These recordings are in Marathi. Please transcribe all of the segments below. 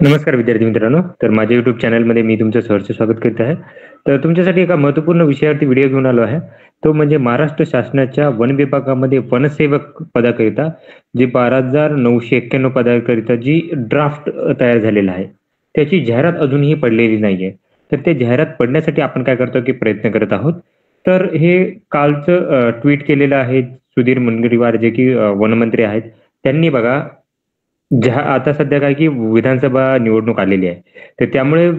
नमस्कार विद्यार्थी मित्रांनो. तर माझ्या YouTube चॅनलमध्ये मी तुमचं सहर्ष स्वागत करीत आहे. तर तुमच्यासाठी एका महत्त्वपूर्ण विषयावरती व्हिडिओ घेऊन आलो आहे. तो म्हणजे महाराष्ट्र शासनाच्या वन विभागामध्ये वनसेवक पदाकरिता जी 12,991 पदाकरिता जी ड्राफ्ट तयार झालेला आहे, त्याची जाहिरात अजूनही पडलेली नाहीये. तर ते जाहिरात पडण्यासाठी आपण काय करतो की प्रयत्न करत आहोत. तर हे कालचं ट्वीट केलेलं आहे सुधीर मुनगंटीवार जे की वनमंत्री आहेत. त्यांनी बघा आता सध्या काय की विधानसभा निवडणूक आलेली आहे. तर त्यामुळे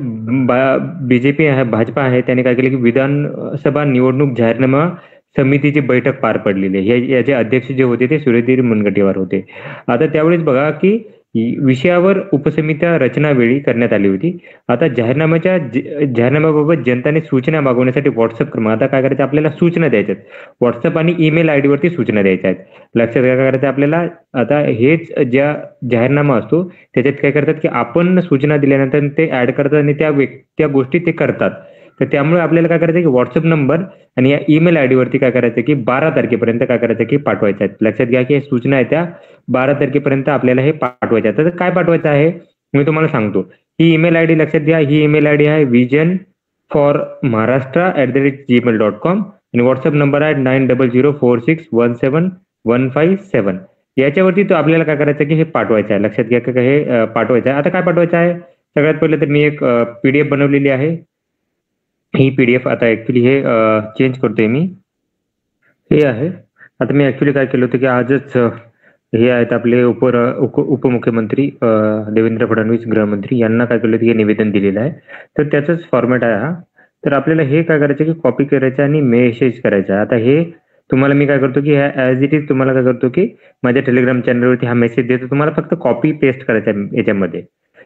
बीजेपी आहे, भाजपा आहे त्याने काय केलं की विधानसभा निवडणूक जाहीरनामा समितीची बैठक पार पडलेली आहे. याचे अध्यक्ष जे होते ते सुधीर मुनगंटीवार होते. आता त्यावेळेस बघा की विषयावर उपसमित्या रचनावेळी करण्यात आली होती. आता जाहीरनाम्याबाबत जनताने सूचना मागवण्यासाठी WhatsApp क्रमांक आता काय करायचं आपल्याला सूचना द्यायच्यात. WhatsApp आणि ईमेल आयडी वरती सूचना द्यायच्या आहेत. लक्षात घ्या काय करायचं आपल्याला आता हेच ज्या जाहीरनामा असतो त्याच्यात काय करतात की आपण सूचना दिल्यानंतर ते ऍड करतात आणि त्या गोष्टी ते करतात. तर त्यामुळे आपल्याला काय करायचं की WhatsApp नंबर आणि या ईमेल आयडी वरती काय करायचं की 12 तारखेपर्यंत काय करायचं की पाठवायच्या आहेत. लक्षात घ्या की हे सूचना आहे त्या 12 तारखेपर्यंत आपल्याला हे पाठवायच्या आहेत. तर काय पाठवायचं आहे मी तुम्हाला सांगतो. ही ईमेल आयडी लक्षात घ्या. ही ईमेल आयडी आहे visionformaharashtra@gmail.com आणि WhatsApp नंबर आहे 9004617157. याच्यावरती तो आपल्याला काय करायचं की हे पाठवायचं आहे. लक्षात घ्या की हे पाठवायचं आहे. आता काय पाठवायचं आहे सगळ्यात पहिले तर मी एक PDF बनवलेली आहे. ही PDF आता ऍक्च्युली हे चेंज करतोय मी. हे आहे. आता मी ऍक्च्युली काय केलं होतं की आजच हे आहेत आपले उपमुख्यमंत्री देवेंद्र फडणवीस गृहमंत्री यांना काय केलं होतं हे निवेदन दिलेलं आहे. तर त्याचंच फॉर्मॅट आहे हा. तर आपल्याला हे काय करायचं की कॉपी करायचं आणि मेसेज करायचा. आता हे तुम्हाला मी काय करतो की ॲज इट इज तुम्हाला काय करतो की माझ्या टेलिग्राम चॅनलवरती हा मेसेज देतो. तुम्हाला फक्त कॉपी पेस्ट करायचा आहे याच्यामध्ये.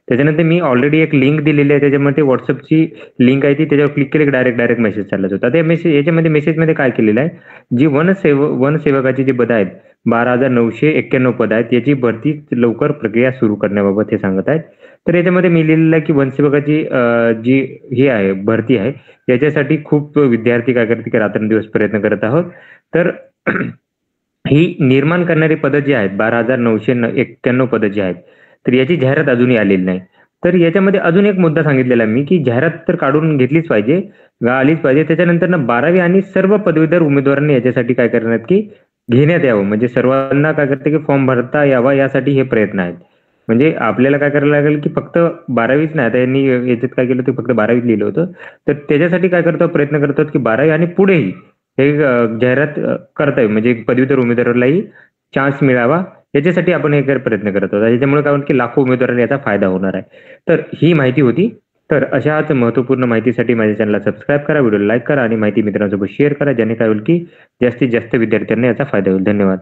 त्याच्यानंतर मी ऑलरेडी एक लिंक दिलेली आहे त्याच्यामध्ये WhatsAppची लिंक आहे ती त्याच्यावर क्लिक केली की डायरेक्ट मेसेज चालला जातो. आता याच्यामध्ये मेसेजमध्ये काय केलेलं आहे जी वनसेवकाची जी पदं आहेत 12,991 पद आहेत याची भरती लवकर प्रक्रिया सुरू करण्याबाबत हे सांगत आहेत. तर याच्यामध्ये मी लिहिलेलं आहे की वनसेवकाची जी ही आहे भरती आहे याच्यासाठी खूप विद्यार्थी काय करते की रात्रंदिवस प्रयत्न करत आहोत. तर ही निर्माण करणारी पदं जी आहेत 12,991 पदं जी आहेत तर याची जाहिरात अजूनही आलेली नाही. तर याच्यामध्ये अजून एक मुद्दा सांगितलेला मी की जाहिरात तर काढून घेतलीच पाहिजे, आलीच पाहिजे. त्याच्यानंतर 12वी आणि सर्व पदवीधर उमेदवारांनी याच्यासाठी काय करण्यात की घेण्यात यावं. म्हणजे सर्वांना काय करते की फॉर्म भरता यावा यासाठी हे प्रयत्न आहेत. म्हणजे आपल्याला काय करायला लागेल की फक्त 12वीच नाही. आता यांनी याच्यात काय केलं ते फक्त 12वीत लिहिलं होतं. तर त्याच्यासाठी काय करतो प्रयत्न करतात की 12वी आणि पुढेही हे जाहिरात करता येईल. म्हणजे पदवीधर उमेदवारालाही चान्स मिळावा याच्यासाठी आपण हे प्रयत्न करत आहोत. याच्यामुळे काय होईल की लाखो उमेदवारांना याचा फायदा होणार आहे. तर ही माहिती होती. तर अशाच महत्त्वपूर्ण माहितीसाठी माझ्या चॅनलला सबस्क्राईब करा, व्हिडिओ लाईक करा आणि माहिती मित्रांसोबत शेअर करा. ज्याने काय होईल की जास्तीत जास्त विद्यार्थ्यांना याचा फायदा होईल. धन्यवाद.